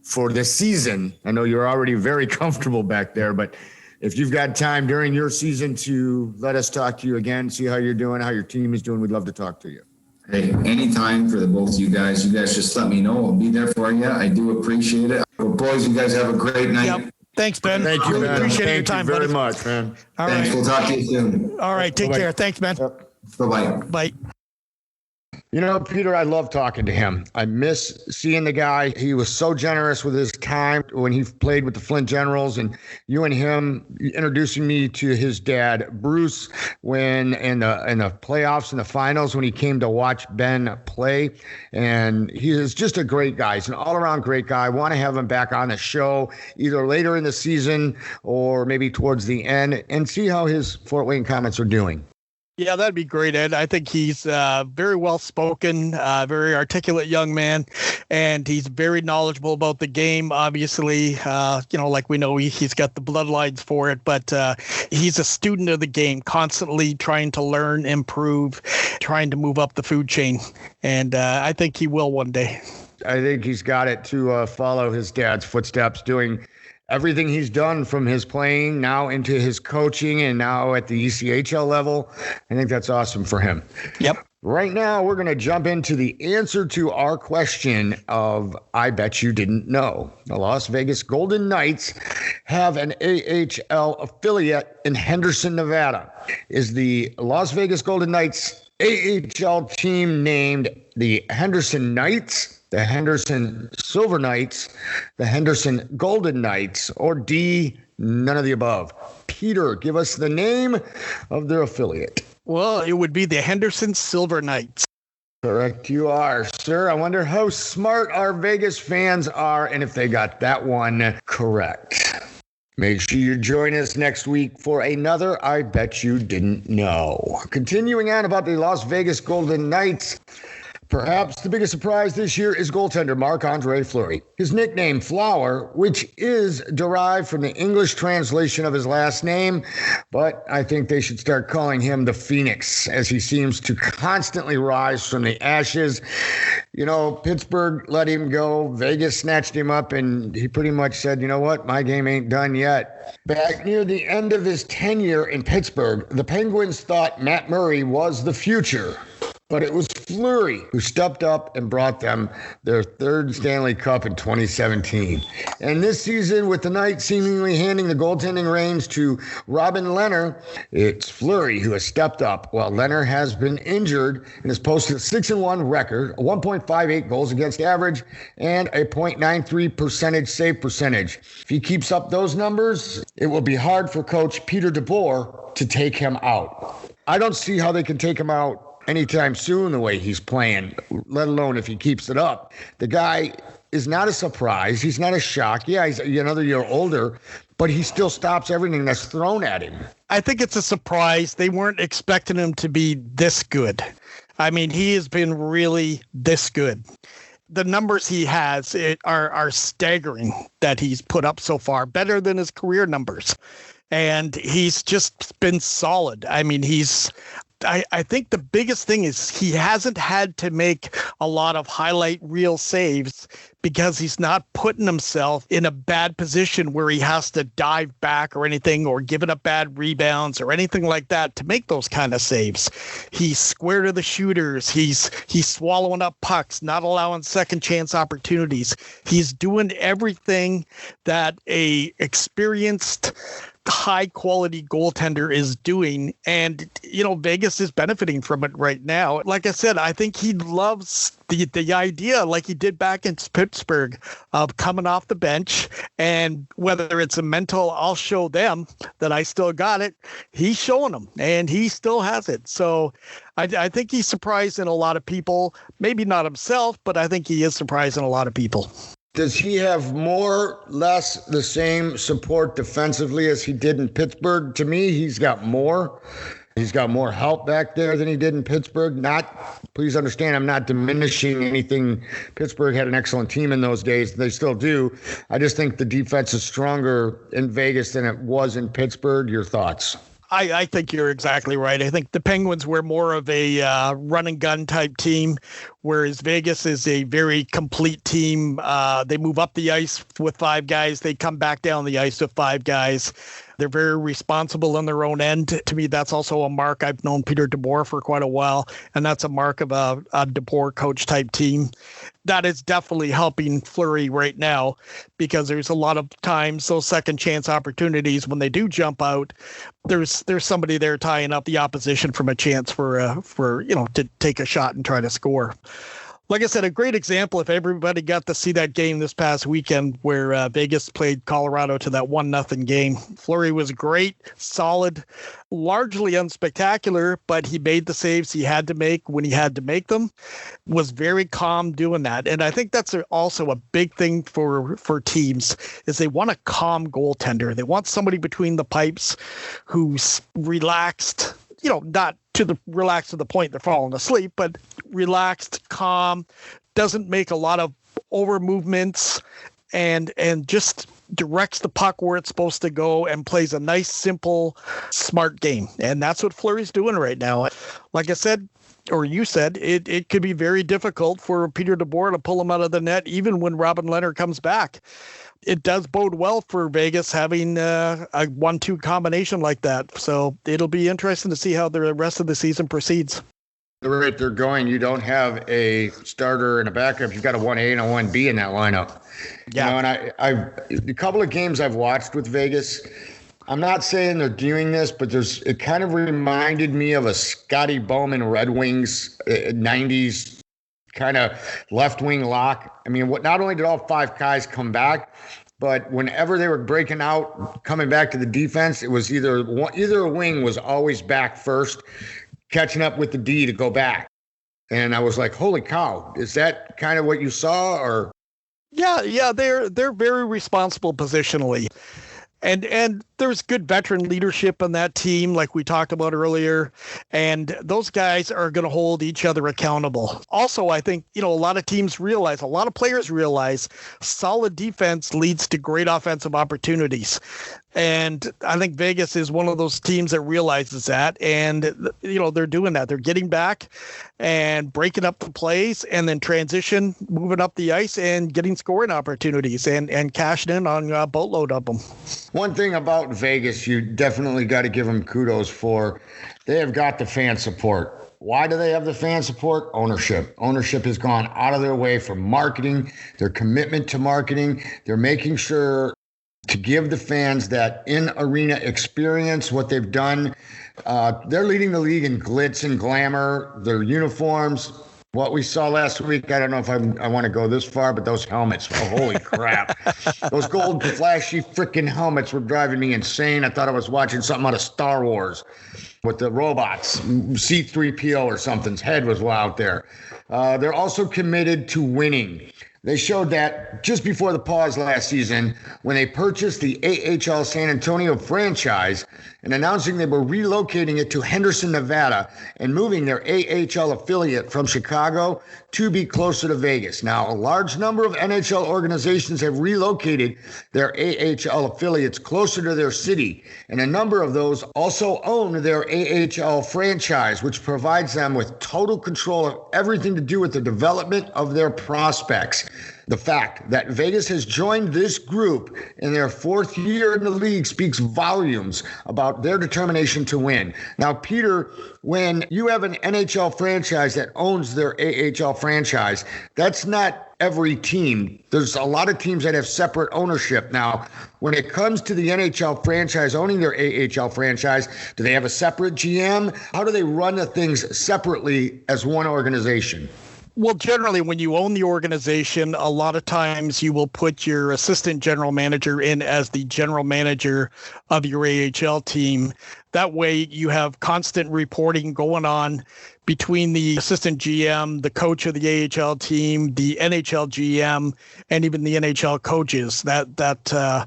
for this season. I know you're already very comfortable back there, but if you've got time during your season to let us talk to you again, see how you're doing, how your team is doing, we'd love to talk to you. Hey, anytime for the both of you guys. You guys just let me know. I'll be there for you. I do appreciate it. Well, boys, you guys have a great night. Yep. Thanks, Ben. Thank you, really Ben. appreciate Thank your time, you very buddy. much, man. All Thanks. right. We'll talk to you soon. All right. Take care. Thanks, Ben. Yep. Bye-bye. Bye. Peter, I love talking to him. I miss seeing the guy. He was so generous with his time when he played with the Flint Generals, and you and him introducing me to his dad, Bruce, when in the playoffs and the finals when he came to watch Ben play. And he is just a great guy. He's an all-around great guy. I want to have him back on the show either later in the season or maybe towards the end and see how his Fort Wayne Comets are doing. Yeah, that'd be great, Ed. I think he's very well-spoken, very articulate young man, and he's very knowledgeable about the game. Obviously, like we know, he's got the bloodlines for it, but he's a student of the game, constantly trying to learn, improve, trying to move up the food chain, and I think he will one day. I think he's got it to follow his dad's footsteps, doing everything he's done from his playing now into his coaching and now at the ECHL level. I think that's awesome for him. Yep. Right now, we're going to jump into the answer to our question of I Bet You Didn't Know. The Las Vegas Golden Knights have an AHL affiliate in Henderson, Nevada. Is the Las Vegas Golden Knights AHL team named the Henderson Knights, the Henderson Silver Knights, the Henderson Golden Knights, or D, none of the above? Peter, give us the name of their affiliate. Well, it would be the Henderson Silver Knights. Correct you are, sir. I wonder how smart our Vegas fans are and if they got that one correct. Make sure you join us next week for another I Bet You Didn't Know. Continuing on about the Las Vegas Golden Knights, perhaps the biggest surprise this year is goaltender Marc-Andre Fleury. His nickname, Flower, which is derived from the English translation of his last name, but I think they should start calling him the Phoenix, as he seems to constantly rise from the ashes. Pittsburgh let him go. Vegas snatched him up, and he pretty much said, you know what, my game ain't done yet. Back near the end of his tenure in Pittsburgh, the Penguins thought Matt Murray was the future. But it was Fleury who stepped up and brought them their third Stanley Cup in 2017. And this season, with the Knights seemingly handing the goaltending reins to Robin Lehner, it's Fleury who has stepped up while Lehner has been injured and has posted a 6-1 record, a 1.58 goals against average, and a .93% save percentage. If he keeps up those numbers, it will be hard for coach Peter DeBoer to take him out. I don't see how they can take him out anytime soon the way he's playing, let alone if he keeps it up. The guy is not a surprise. He's not a shock. Yeah, he's another year older, but he still stops everything that's thrown at him. I think it's a surprise. They weren't expecting him to be this good. I mean, he has been really this good. The numbers he has are staggering that he's put up so far, better than his career numbers. And he's just been solid. I mean, I think the biggest thing is he hasn't had to make a lot of highlight reel saves because he's not putting himself in a bad position where he has to dive back or anything or giving up bad rebounds or anything like that to make those kind of saves. He's square to the shooters. He's swallowing up pucks, not allowing second chance opportunities. He's doing everything that a experienced high quality goaltender is doing, and Vegas is benefiting from it right now. Like I said, I think he loves the idea, like he did back in Pittsburgh, of coming off the bench, and whether it's a mental I'll show them that I still got it, he's showing them and he still has it. So I think he's surprising a lot of people, maybe not himself, but I think he is surprising a lot of people. Does he have more, less, the same support defensively as he did in Pittsburgh? To me, he's got more. He's got more help back there than he did in Pittsburgh. Please understand, I'm not diminishing anything. Pittsburgh had an excellent team in those days. They still do. I just think the defense is stronger in Vegas than it was in Pittsburgh. Your thoughts? I think you're exactly right. I think the Penguins were more of a run and gun type team, whereas Vegas is a very complete team. They move up the ice with 5 guys. They come back down the ice with 5 guys. They're very responsible on their own end. To me, that's also a mark. I've known Peter DeBoer for quite a while, and that's a mark of a DeBoer coach type team. That is definitely helping Fleury right now, because there's a lot of times those second chance opportunities, when they do jump out, there's somebody there tying up the opposition from a chance for to take a shot and try to score. Like I said, a great example, if everybody got to see that game this past weekend where Vegas played Colorado to that 1-0 game. Fleury was great, solid, largely unspectacular, but he made the saves he had to make when he had to make them, was very calm doing that. And I think that's also a big thing for teams, is they want a calm goaltender. They want somebody between the pipes who's relaxed, not relaxed to the point they're falling asleep, but relaxed, calm, doesn't make a lot of over movements, and just directs the puck where it's supposed to go and plays a nice, simple, smart game. And that's what Fleury's doing right now. Like I said, or you said, it could be very difficult for Peter DeBoer to pull him out of the net, even when Robin Lehner comes back. It does bode well for Vegas having a 1-2 combination like that. So it'll be interesting to see how the rest of the season proceeds. The rate they're going, you don't have a starter and a backup. You've got a 1A and a 1B in that lineup. Yeah. And a couple of games I've watched with Vegas, I'm not saying they're doing this, but it kind of reminded me of a Scotty Bowman Red Wings 90s kind of left wing lock. I mean, not only did all 5 guys come back, but whenever they were breaking out, coming back to the defense, it was either a wing was always back first, catching up with the D to go back. And I was like, holy cow, is that kind of what you saw? Or Yeah, they're very responsible positionally. And there's good veteran leadership on that team, like we talked about earlier, and those guys are going to hold each other accountable. Also, I think, a lot of players realize solid defense leads to great offensive opportunities. And I think Vegas is one of those teams that realizes that, and they're doing that. They're getting back and breaking up the plays, and then transition, moving up the ice and getting scoring opportunities and cashing in on a boatload of them. One thing about Vegas, you definitely got to give them kudos for. They have got the fan support. Why do they have the fan support? Ownership. Ownership has gone out of their way for marketing, their commitment to marketing. They're making sure to give the fans that in-arena experience, what they've done. They're leading the league in glitz and glamour, their uniforms. What we saw last week, I don't know if I want to go this far, but those helmets, oh, holy crap. Those gold flashy freaking helmets were driving me insane. I thought I was watching something out of Star Wars. with the robots. C-3PO or something's head was out there. They're also committed to winning. They showed that just before the pause last season when they purchased the AHL San Antonio franchise and announcing they were relocating it to Henderson, Nevada, and moving their AHL affiliate from Chicago to be closer to Vegas. Now, a large number of NHL organizations have relocated their AHL affiliates closer to their city, and a number of those also own their AHL franchise, which provides them with total control of everything to do with the development of their prospects. The fact that Vegas has joined this group in their fourth year in the league speaks volumes about their determination to win. Now, Peter, when you have an NHL franchise that owns their AHL franchise, that's not every team. There's a lot of teams that have separate ownership. Now, when it comes to the NHL franchise owning their AHL franchise, do they have a separate GM? How do they run the things separately as one organization? Well, generally, when you own the organization, a lot of times you will put your assistant general manager in as the general manager of your AHL team. That way you have constant reporting going on between the assistant GM, the coach of the AHL team, the NHL GM, and even the NHL coaches. That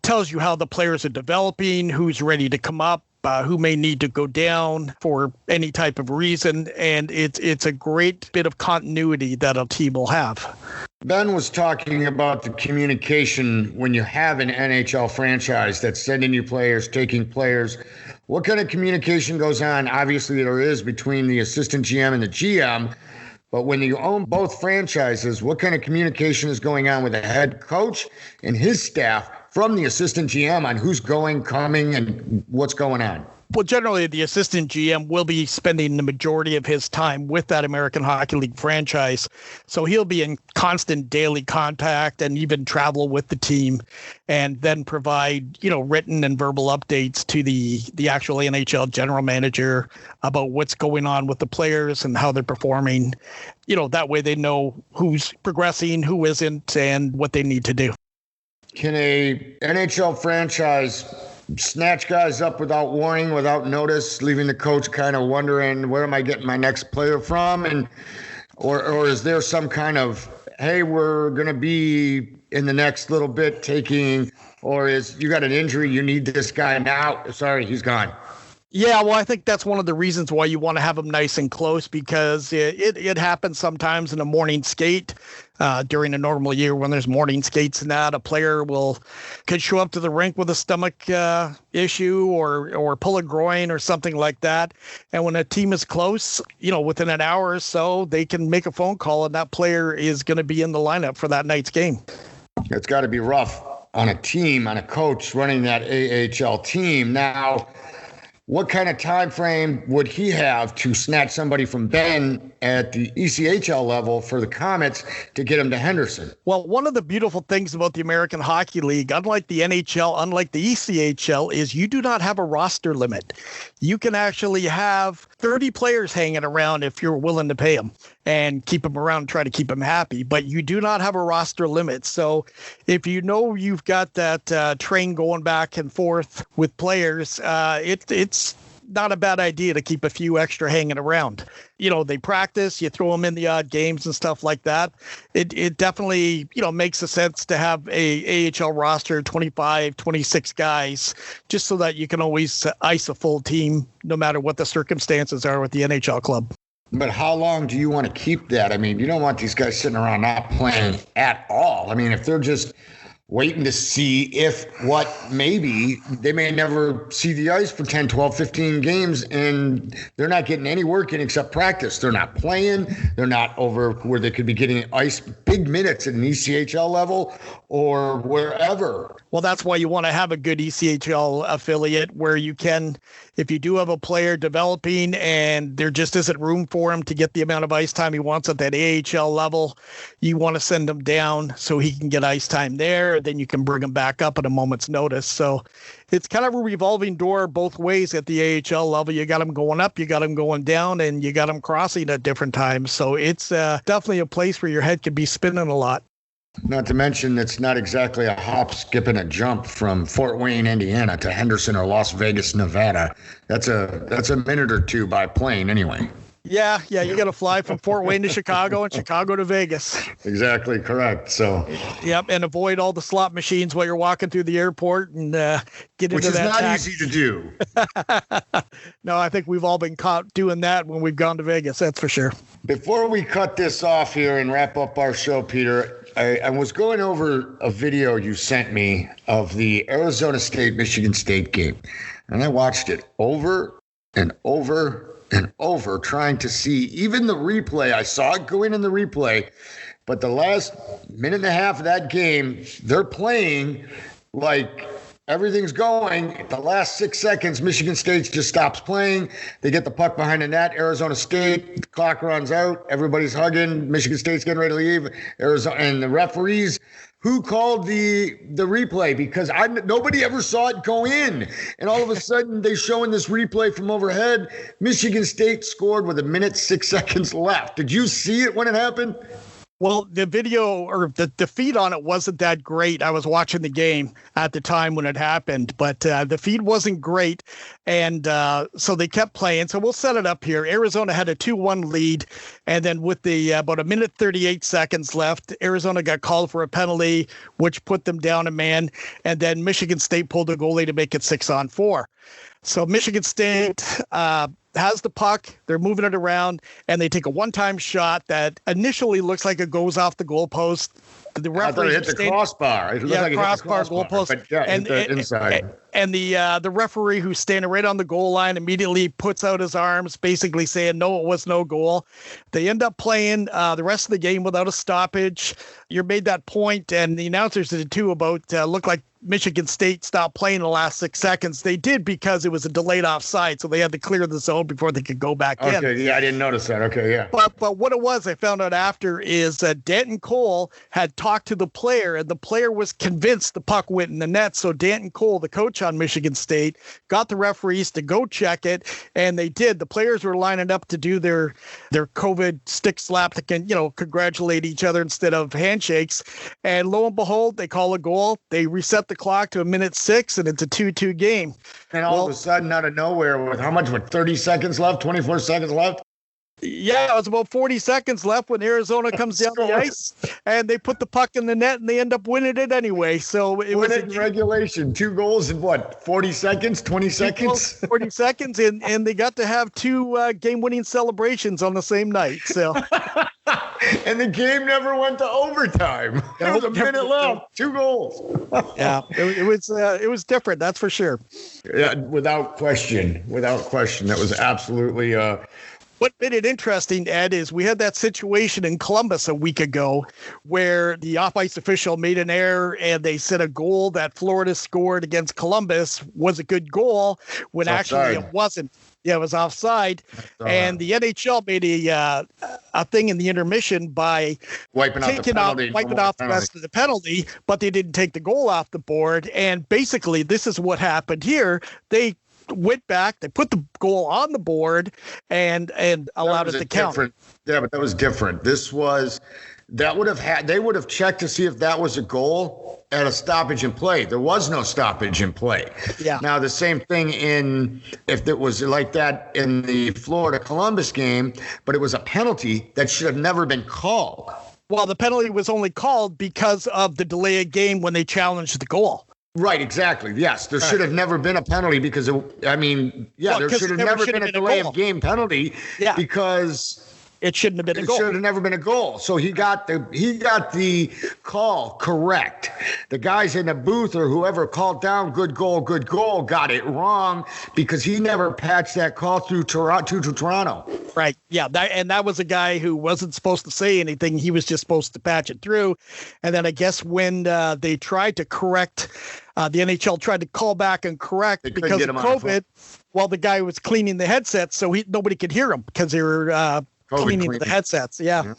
tells you how the players are developing, who's ready to come up, who may need to go down for any type of reason. And it's a great bit of continuity that a team will have. Ben was talking about the communication when you have an NHL franchise that's sending you players, taking players. What kind of communication goes on? Obviously, there is between the assistant GM and the GM. But when you own both franchises, what kind of communication is going on with the head coach and his staff from the assistant GM on who's going, coming, and what's going on? Well, generally, the assistant GM will be spending the majority of his time with that American Hockey League franchise. So he'll be in constant daily contact and even travel with the team and then provide, written and verbal updates to the actual NHL general manager about what's going on with the players and how they're performing. That way they know who's progressing, who isn't, and what they need to do. Can a NHL franchise snatch guys up without warning, without notice, leaving the coach kind of wondering, where am I getting my next player from? And or is there some kind of, hey, we're going to be in the next little bit taking, or is you got an injury, you need this guy now? Sorry, he's gone. Yeah, well, I think that's one of the reasons why you want to have them nice and close, because it happens sometimes in a morning skate. During a normal year when there's morning skates and that, a player could show up to the rink with a stomach issue or pull a groin or something like that. And when a team is close, within an hour or so, they can make a phone call and that player is going to be in the lineup for that night's game. It's got to be rough on a team, on a coach running that AHL team. Now, what kind of time frame would he have to snatch somebody from Ben at the ECHL level for the Comets to get him to Henderson? Well, one of the beautiful things about the American Hockey League, unlike the NHL, unlike the ECHL, is you do not have a roster limit. You can actually have 30 players hanging around if you're willing to pay them and keep them around and try to keep them happy. But you do not have a roster limit. So if you've got that train going back and forth with players, it's not a bad idea to keep a few extra hanging around. They practice, you throw them in the odd games and stuff like that. It definitely, makes a sense to have a AHL roster, 25, 26 guys, just so that you can always ice a full team, no matter what the circumstances are with the NHL club. But how long do you want to keep that? I mean, you don't want these guys sitting around not playing at all. I mean, if they're just waiting to see maybe they may never see the ice for 10, 12, 15 games and they're not getting any work in except practice. They're not playing. They're not over where they could be getting ice big minutes at an ECHL level or wherever. Well, that's why you want to have a good ECHL affiliate where you can, if you do have a player developing and there just isn't room for him to get the amount of ice time he wants at that AHL level, you want to send him down so he can get ice time there. Then you can bring him back up at a moment's notice. So it's kind of a revolving door both ways at the AHL level. You got them going up, you got them going down, and you got them crossing at different times. So it's definitely a place where your head could be spinning a lot. Not to mention, it's not exactly a hop, skip, and a jump from Fort Wayne, Indiana to Henderson or Las Vegas, Nevada. That's a minute or two by plane anyway. Yeah, you got to fly from Fort Wayne to Chicago and Chicago to Vegas. Exactly correct. So, yep, and avoid all the slot machines while you're walking through the airport and get into that. Which is not easy to do. No, I think we've all been caught doing that when we've gone to Vegas. That's for sure. Before we cut this off here and wrap up our show, Peter, I was going over a video you sent me of the Arizona State Michigan State game, and I watched it over and over and over, trying to see even the replay. I saw it go in the replay, but the last minute and a half of that game, they're playing like everything's going. The last 6 seconds, Michigan State just stops playing. They get the puck behind the net. Arizona State, the clock runs out. Everybody's hugging. Michigan State's getting ready to leave. Arizona and the referees. Who called the replay? Because nobody ever saw it go in. And all of a sudden, they showing this replay from overhead. Michigan State scored with 1:06 seconds left. Did you see it when it happened? Well, the video or the feed on it wasn't that great. I was watching the game at the time when it happened, but the feed wasn't great. And so they kept playing. So we'll set it up here. Arizona had a 2-1 lead. And then with the about 1:38 seconds left, Arizona got called for a penalty, which put them down a man. And then Michigan State pulled a goalie to make it 6-on-4. So Michigan State has the puck, they're moving it around, and they take a one-time shot that initially looks like it goes off the goalpost. The referee hit the crossbar. It looked like crossbar, goalpost, but yeah, and the inside. And the referee, who's standing right on the goal line, immediately puts out his arms, basically saying, no, it was no goal. They end up playing the rest of the game without a stoppage. You made that point, and the announcers did too, about looked like Michigan State stopped playing in the last 6 seconds. They did because it was a delayed offside, so they had to clear the zone before they could go back in. Okay, yeah, I didn't notice that. Okay, yeah. But what it was, I found out after, is that Danton Cole had talked to the player, and the player was convinced the puck went in the net. So Danton Cole, the coach on Michigan State, got the referees to go check it, and they did. The players were lining up to do their COVID stick slap to congratulate each other instead of handshakes. And lo and behold, they call a goal. They reset the clock to 1:06, and it's a 2-2 game. And all of a sudden, out of nowhere, with 30 seconds left, 24 seconds left? Yeah, it was about 40 seconds left when Arizona comes down the ice, and they put the puck in the net, and they end up winning it anyway. So it was in regulation. 2 goals in 40 seconds, 20 seconds? 40 seconds, and they got to have 2 game-winning celebrations on the same night. So, and the game never went to overtime. There was a minute left, 2 goals. Yeah, it was different, that's for sure. Yeah, without question. That was absolutely. What made it interesting, Ed, is we had that situation in Columbus a week ago where the off-ice official made an error and they said a goal that Florida scored against Columbus was a good goal when actually it wasn't. Yeah, it was offside. And the NHL made a thing in the intermission by wiping off the rest of the penalty, but they didn't take the goal off the board. And basically, this is what happened here. They went back, they put the goal on the board and allowed it to count. Yeah, but that was different. They would have checked to see if that was a goal at a stoppage in play. There was no stoppage in play. Yeah. Now the same thing if it was like that in the Florida Columbus game, but it was a penalty that should have never been called. Well, the penalty was only called because of the delay of game when they challenged the goal. Right, exactly. Yes, there should have never been a penalty because, there should have never been a delay of game penalty because it shouldn't have been a goal. It should have never been a goal. So he got the call correct. The guys in the booth or whoever called down good goal, got it wrong because he never patched that call through to Toronto. Right. Yeah. That was a guy who wasn't supposed to say anything. He was just supposed to patch it through. And then I guess when they tried to correct, the NHL tried to call back and correct because of COVID. Well, the guy was cleaning the headsets, so nobody could hear him because they were cleaning the headsets. Yeah.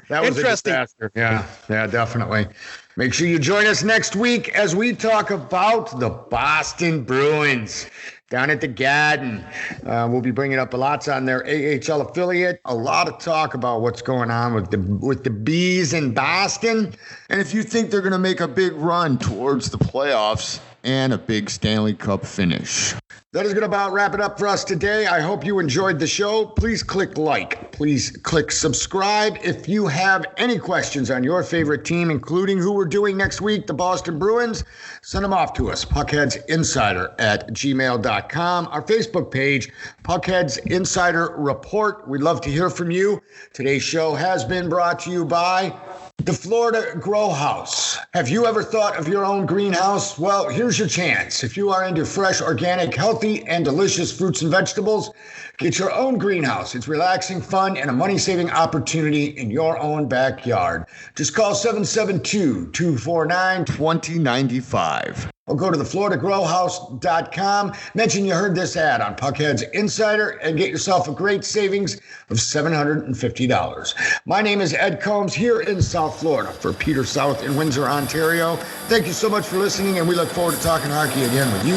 That was a disaster. Yeah, definitely. Make sure you join us next week as we talk about the Boston Bruins down at the Garden. We'll be bringing up lots on their AHL affiliate. A lot of talk about what's going on with the Bees in Boston. And if you think they're going to make a big run towards the playoffs and a big Stanley Cup finish. That is going to about wrap it up for us today. I hope you enjoyed the show. Please click like. Please click subscribe. If you have any questions on your favorite team, including who we're doing next week, the Boston Bruins, send them off to us, puckheadsinsider@gmail.com. Our Facebook page, Puckheads Insider Report. We'd love to hear from you. Today's show has been brought to you by the Florida Grow House. Have you ever thought of your own greenhouse? Well, here's your chance. If you are into fresh, organic, healthy, and delicious fruits and vegetables, get your own greenhouse. It's relaxing, fun, and a money-saving opportunity in your own backyard. Just call 772-249-2095. Or go to thefloridagrowhouse.com. Mention you heard this ad on Puckheads Insider and get yourself a great savings of $750. My name is Ed Combs here in South Florida for Peter South in Windsor, Ontario. Thank you so much for listening, and we look forward to talking hockey again with you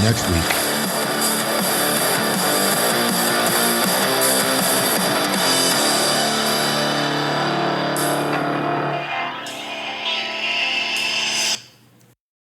next week.